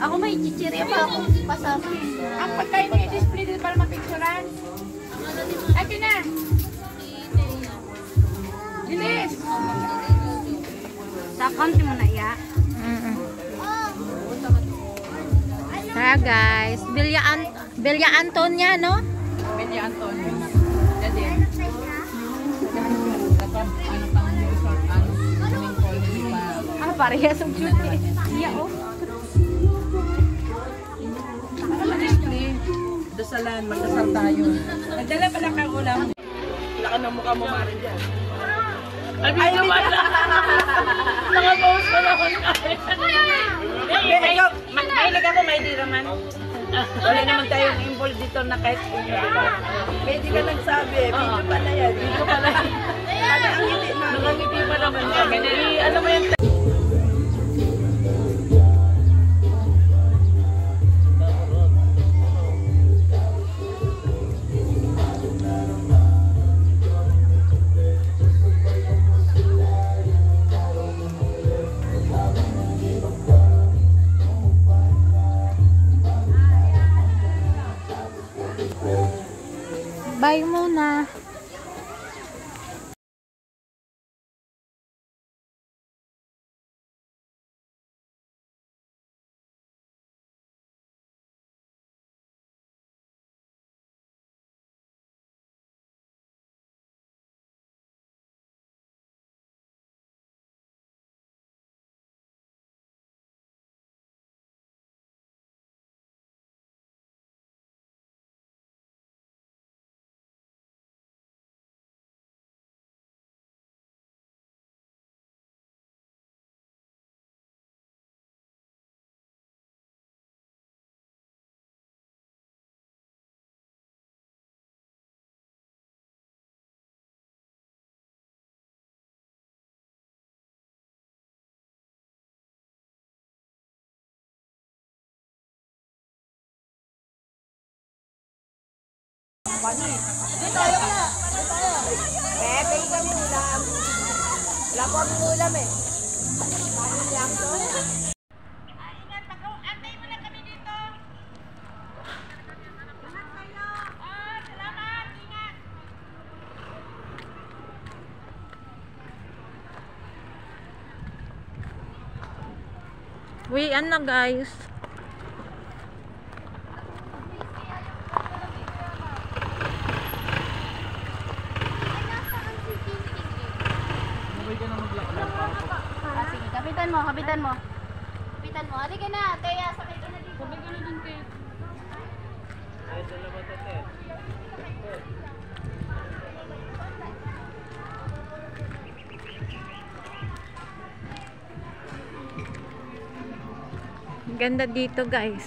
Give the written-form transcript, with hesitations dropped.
Ako may chichirya pa ako kasama. Ang pagkain niya i-display dito para mapicturan. Ate na! Bilis! Sa konti mo na iya. Tara guys, Bilya Antonia, no? Bilya Antonia. Dati. Ah, parehas ang cute eh. Iya, oh. Dasalan, magdasal tayo. Nagdala pala kang ulam. Laka ng mukha mo, Mari, dyan. Ay, naman! Naka-pose ko na ako. Mahilig ako, may di naman. Wala naman tayong involved dito na kahit pwede ka nagsabi, video pala yan. Video pala yan. Ano ang ngiti mo? Nangangiti pa naman kami. Ano mo yan? Bye muna. Dito tayo na. Pepe kami ulam. Wala po kami ulam eh. Kanin lang to. Ingat ako. Antay mo na kami dito. Ingat kayo. Salamat. Ingat. Uwian na guys. Sige, kapitan mo, kapitan mo. Kapitan mo. Halika na, Teya, sakay ka na dito. Sabay ka na din, Teya. Ganda dito guys.